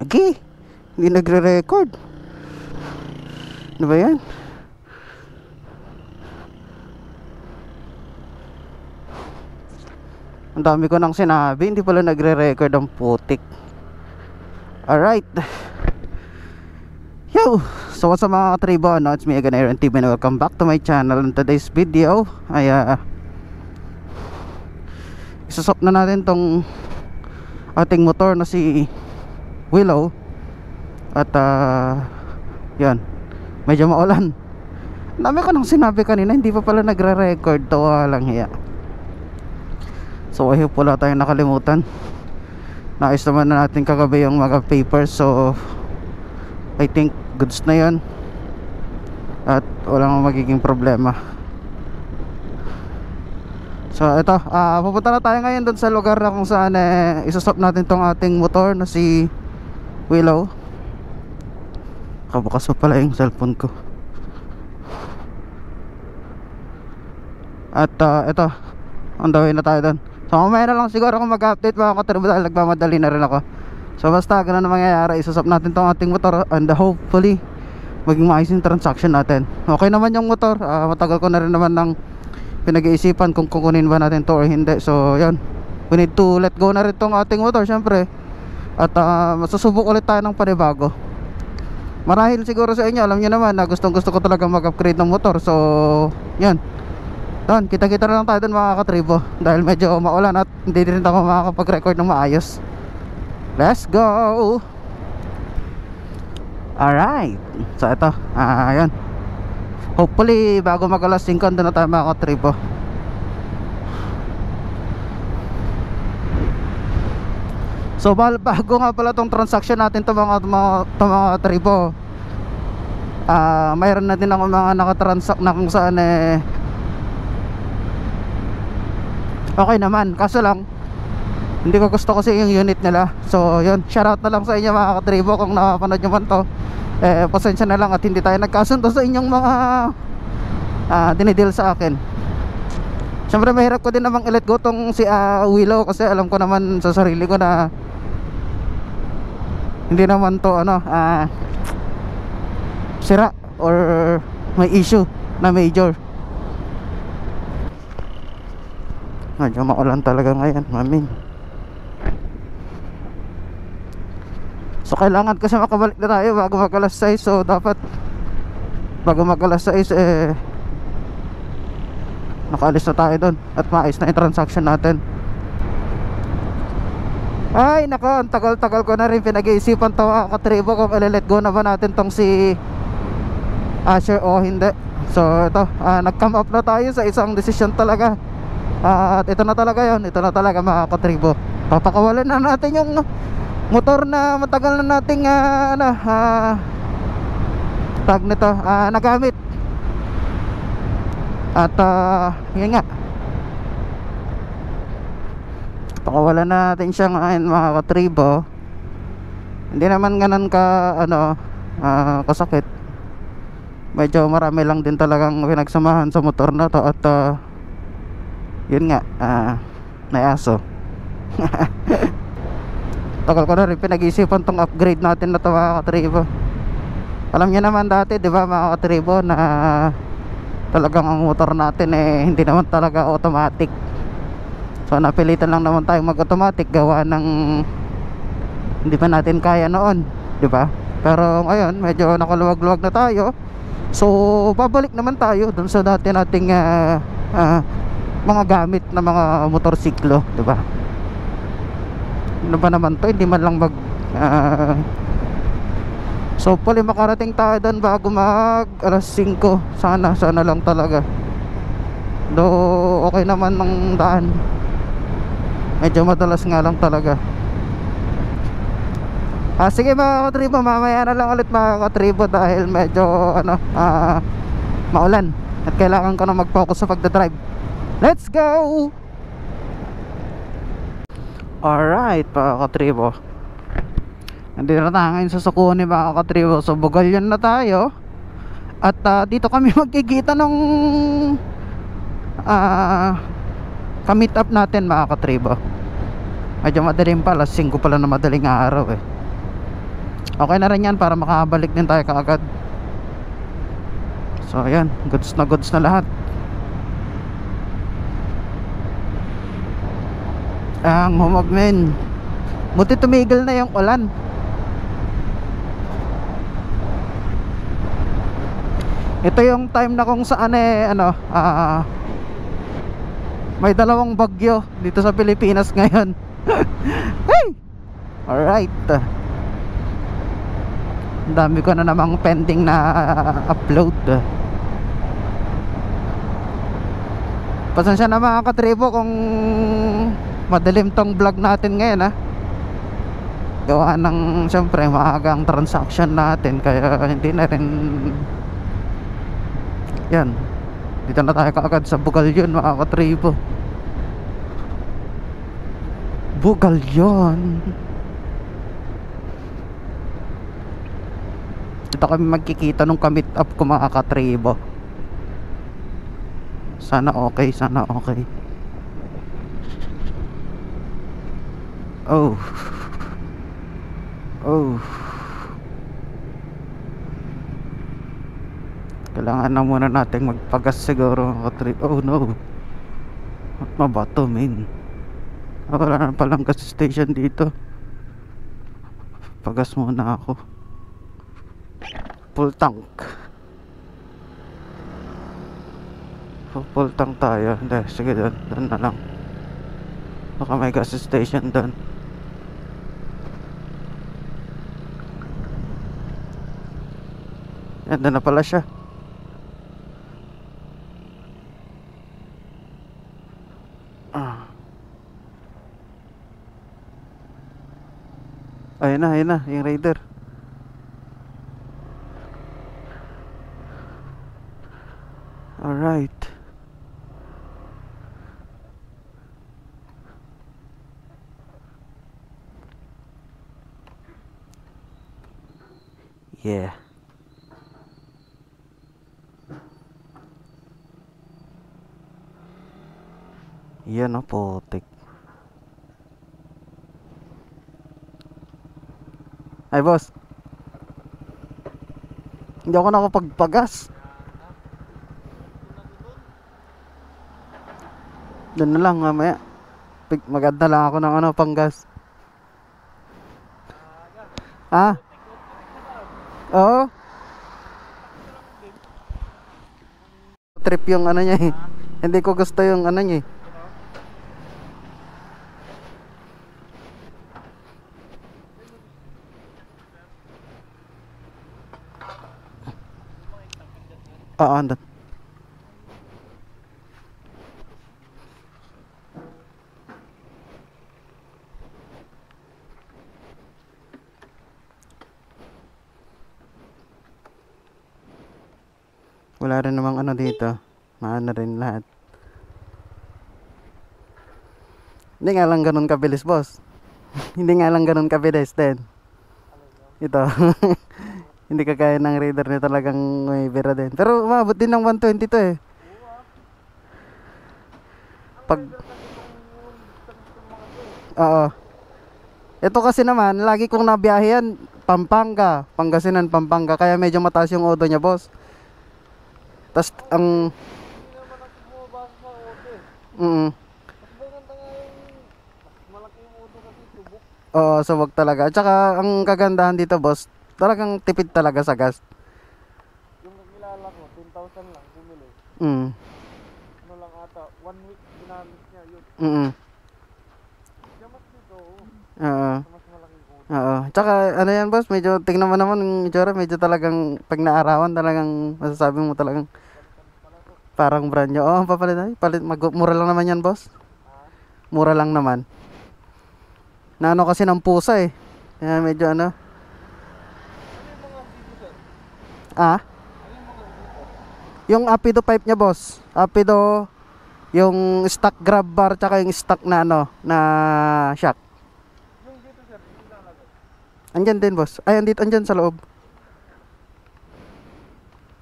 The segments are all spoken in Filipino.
Okay, hindi nagre-record. Ano ba yan? Ang dami ko nang sinabi, hindi pala nagre-record ang putik. Alright. Yo! So what's up mga katribo? No, it's me again, Aaron TV, and welcome back to my channel. In today's video ay isasop na natin tong ating motor na si Willow. At yan, medyo maulan. Dami ko nang sinabi kanina, hindi pa pala nagre-record. Tawa lang hiya. So I hope wala tayong nakalimutan. Naayos naman na natin kagabi yung mga papers. So I think goods na yan. At walang magiging problema. So ito, pupunta na tayo ngayon dun sa lugar na kung saan isasop natin tong ating motor na si Willow. Kabukas pa pala yung cellphone ko. At ito, on the way na tayo dun. So mamaya na lang siguro ako mag-update mga katribo dahil nagmamadali na rin ako. So basta ganun na mangyayari, isasop natin tong ating motor and hopefully maging maayos yung transaction natin. Okay naman yung motor, matagal ko na rin naman ng pinag-iisipan kung kukunin ba natin to or hindi. So yan, we need to let go na rin tong ating motor syempre. At masusubok ulit tayo ng panibago. Marahil siguro sa inyo, alam nyo naman na gustong gusto ko talaga mag-upgrade ng motor. So yan, doon, kita-kita na lang tayo doon mga katribo. Dahil medyo maulan at hindi rin ako makakapag-record ng maayos. Let's go! Alright. So ito, ayan. Hopefully bago mag-alas 5 doon na tayo mga katribo. So bago nga pala tong transaction natin to mga katribo, mayroon na din ako mga nakatransact na kung saan okay naman, kaso lang hindi ko gusto kasi yung unit nila. So yun, shoutout na lang sa inyo mga katribo kung nakapanood nyo man to. Pasensya na lang at hindi tayo nagkasundo sa inyong mga dinideal sa akin. Siyempre mahirap ko din namang i-let go tong si Willow kasi alam ko naman sa sarili ko na hindi naman to sira or may issue na major. Medyo maulan talaga ngayon, mamin. So kailangan kasi makabalik na tayo bago mag-alas 6. So dapat bago mag-alas 6 nakaalis na tayo doon at maayos na yung transaction natin. Ay nako, ang tagal-tagal ko na rin pinag-iisipan to mga katribo kung i-let go na ba natin tong si Asher o hindi. So ito, nag-come up na tayo sa isang decision talaga. At ito na talaga yon, ito na talaga mga katribo. Papakawalan na natin yung motor na matagal na nating tag nito nagamit. At yun nga, pakawalan na natin siya ngayon mga katribo. Hindi naman ganun ka kasakit. Medyo marami lang din talagang pinagsamahan sa motor na to. At yun nga, naaso. Tagal ko na rin pinag-isipan tong upgrade natin na to mga katribo. Alam niyo naman dati, di ba mga katribo, na talagang ang motor natin hindi naman talaga automatic. So napilitan lang naman tayong mag-automatic gawa ng hindi pa natin kaya noon, di ba? Pero ngayon medyo nakaluwag-luwag na tayo. So babalik naman tayo dun sa dati nating mga gamit na mga motorsiklo, di ba? Ano ba naman to, hindi man lang mag so pali makarating tayo doon bago mag alas 5. Sana lang talaga. Do okay naman ng daan. Medyo madalas nga lang talaga. Sige mga katribo, mamaya na lang ulit mga katribo dahil medyo maulan at kailangan ko na mag-focus sa pagdadrive. Let's go! Alright mga katribo, nandito na tayo ngayon sa Sukuni mga katribo. So Bugalyan na tayo. At dito kami magkikita ng ka-meet up natin mga katribo. Medyo madaling pa, alas 5 pala na madaling araw Okay na rin yan para makabalik din tayo kaagad. So ayan, goods na lahat. Ang humagmen. Buti tumigil na yung ulan. Ito yung time na kung saan may dalawang bagyo dito sa Pilipinas ngayon. Hey! Alright. Ang dami ko na namang pending na upload. Pasensya na mga katribo kung madilim tong vlog natin ngayon gawa ng syempre maagang transaction natin, kaya hindi na rin yan. Dito na tayo kaagad sa Bugalyon mga katribo. Bugalyon. Dito kami magkikita nung ka-meet up ko mga katribo. Sana okay, sana okay. Oh. Kailangan na muna natin magpagas siguro. Oh no. At mabato min. Wala na palang gas station dito. Pagas muna ako. Full tank. Full tank tayo. Hindi, sige doon na lang. Baka may gas station doon. Yan, doon na pala siya. Ayun na, yung Raider. Alright. Yeah. Yan o, putik. Ay boss, hindi ako nakapagpagas. Doon na lang mamaya. Maganda lang ako ng panggas. Oo. Trip yung niya eh. Hindi ko gusto yung niya eh. Andun. Wala rin namang dito. Maano rin lahat. Hindi nga lang ganun kabilis, boss. Hindi nga lang ganun kabilis din. Ito. Hindi kagaya ng Raider na talagang may bira din. Pero umabot din ng 120 to eh. Oo. Ito kasi naman, lagi kong nabiyahe yan, Pampanga, Pangasinan, Pampanga. Kaya medyo mataas yung odo niya, boss. Tas ang Oo, subok talaga. At saka ang kagandahan dito, boss, talagang tipid talaga sa gas. Yung kakilala ko, 10,000 lang bumili. Ano lang ata, 1 week ginamit niya yun. Yamat dito, mas malaking auto. Oo. Tsaka yan, boss, medyo tingnan mo naman yung itsura, medyo talagang pag naarawan talagang masasabi mo talagang parang brand new. Oo, papalit mura lang naman yan, boss. Mura lang naman. Na kasi ng pusa eh. Kaya medyo Yung Apido pipe niya, boss. Apido, yung stock grab bar tsaka yung stock na na shock. Yung dito sir, ilalagay. Andyan din, boss. Ay, andyan sa loob.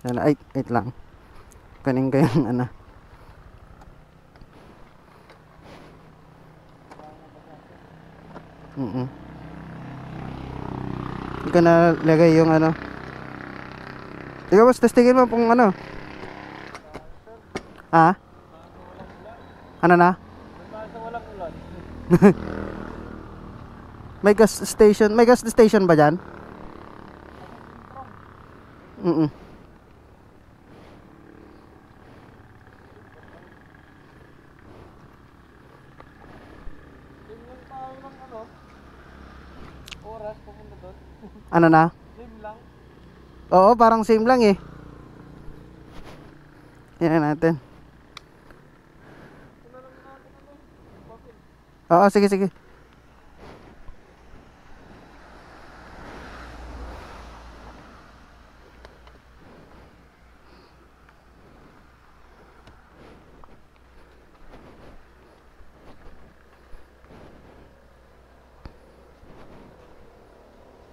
Ay, wait lang. Kunin ko yung Hindi ko na lagay yung ano. Ikaw boss, testingin mo kung ano. Ah? Ano na? Nasa walang ulan. May gas station ba dyan? Mm. Tingnan tayo ng ano, oras pumunta doon. Ano na? Same lang. Oo, parang same lang eh. Yan natin. Ito na lang natin ano eh. Bakit? Oo, sige, sige.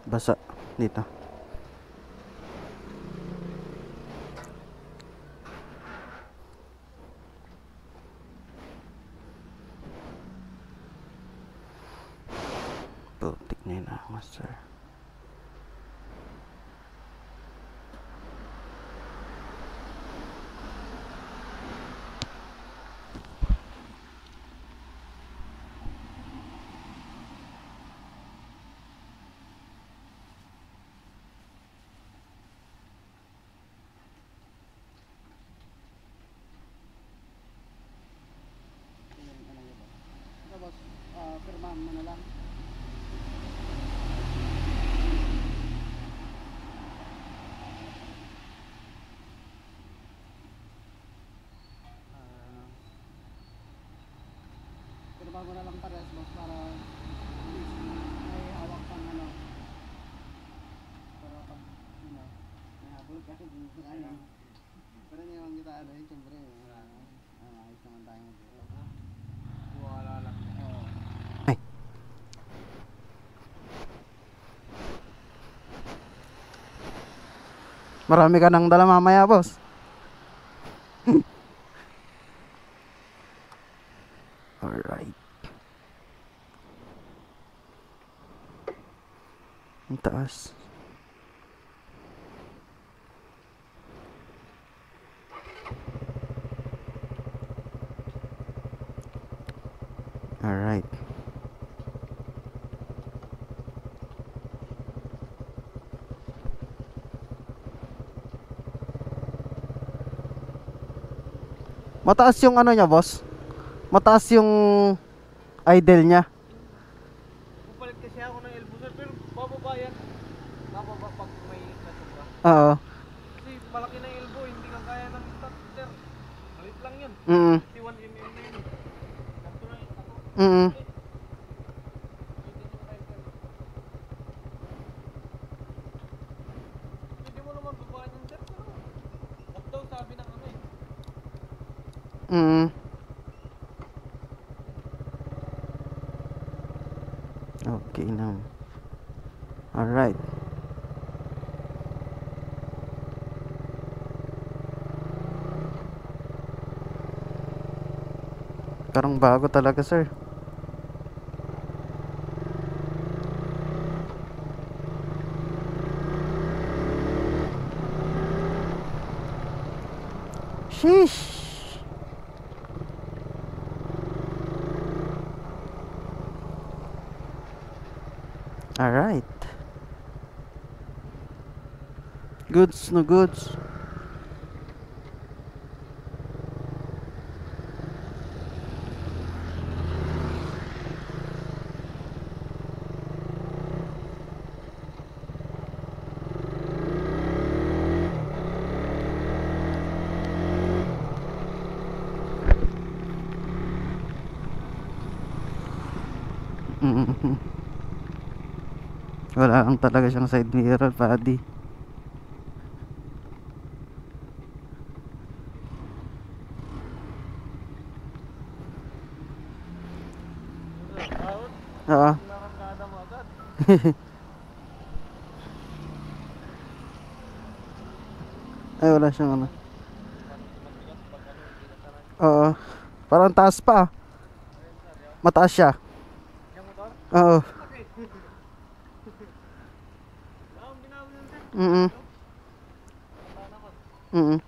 Basa dito. Putik na yun ako, sir. Tapos, pirmahan mo na lang. Pirmahan mo na lang pares, boss, para may hawak pang ano. Para pag, may habol ka, ayun. Pero hindi naman kita ano yun, siyempre, ayos naman tayo dito. Wala lang. Oo. Marami ka nang dala mamaya, boss. Alright. Ang taas. Alright. Mataas yung ano niya, boss. Mataas yung idle niya. Pupalit kasi ako ng elbow sir, pero bababa yan. Bababa pag may nasubra. Oo. Kasi malaki na elbow, hindi ka kaya ng start sir. Malit lang yun. Mm. 51 mm na yun. Sakto na yun. Mm. Pwede mo naman babaan yung sir. Wag daw sabi ng ano eh. Mm. Okay now. Alright. Parang bago talaga, sir. Sheesh. Alright. Goods, no goods. Wala lang talaga siyang side mirror, buddy. Out. Oo. Narangkada mo agad. Ay, wala siyang ano. Matigas pag ano, hindi na sanay. Oo. Parang taas pa. Mataas siya. Yung motor? Oo. Okay. Mm. Mm.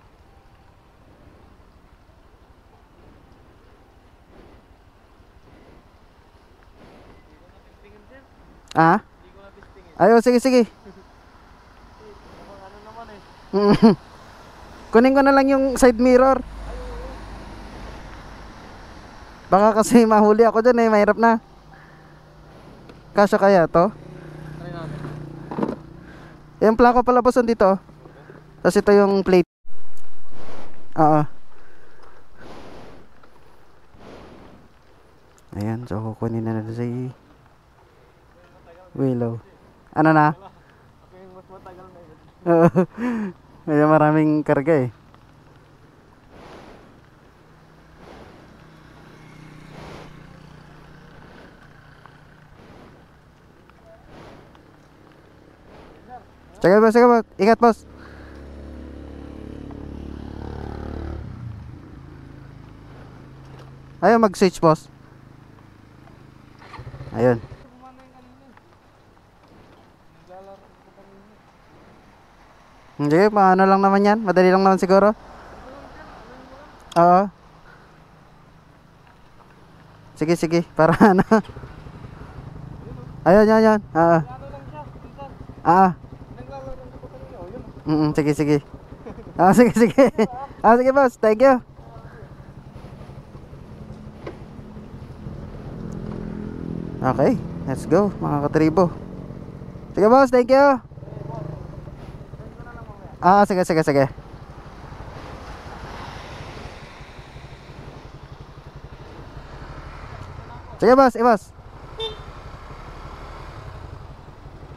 Ah? Ayo, sige, sige. Ano naman eh. Mm. Kunin ko na lang yung side mirror. Baka kasi mahuli ako dyan eh, mahirap na. Kasya kaya to? Try natin. Yung plako pala boss dito. Tapos ito yung plate. Oo. Ayan, so kukunin na natin si Willow. Ano na? Okay, mas matagal na yun. May maraming karga eh. Sige boss. Ingat boss. Ayun, mag-switch boss. Ayun. Kumana yung kanina. Naglalaro ko kanina. Hindi, paano lang naman yan. Madali lang naman siguro. Oo. Sige. Para ano. Ayun. Oo. Ano lang siya, minsan. Naglalaro ko kanina. Oh, yun. Sige. Sige. Sige boss, thank you. Okay, let's go mga katribo. Sige boss, thank you. Sige. Sige boss.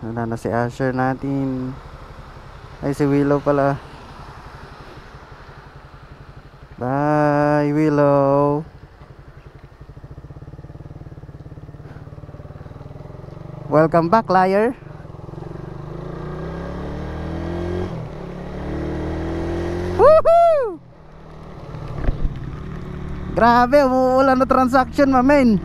Wala na si Asher natin. Ay, si Willow pala. Bye, Willow. Welcome back, liar. Woohoo! Grabe, umuulan na transaction, mamen.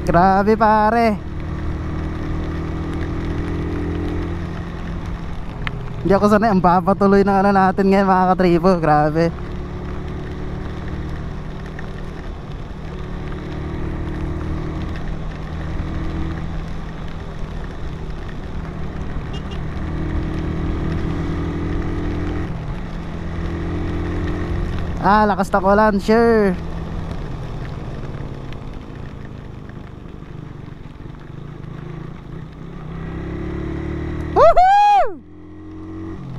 Grabe pare. Hindi ako sanay, ang papatuloy ng ano natin ngayon mga katribo. Grabe. Lakas na ulan, sure.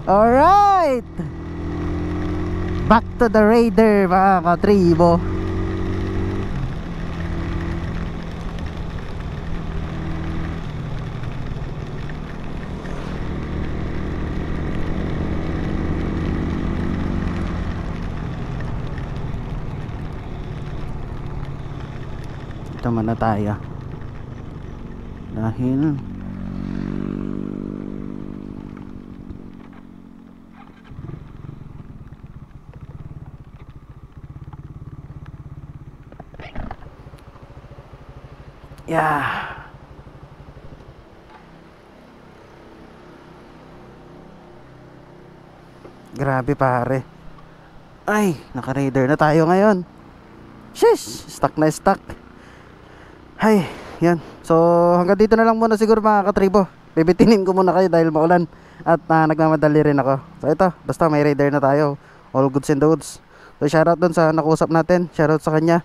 Alright, back to the Raider mga katribo. Ito muna tayo dahil grabe pare. Ay, naka-raider na tayo ngayon. Shish, stuck. Ay, yan. So, hanggang dito na lang muna siguro mga katribo. Bibitinin ko muna kayo dahil maulan. At nagmamadali rin ako. So, ito, basta may raider na tayo. All goods and goods. So, shoutout dun sa nakusap natin. Shoutout sa kanya.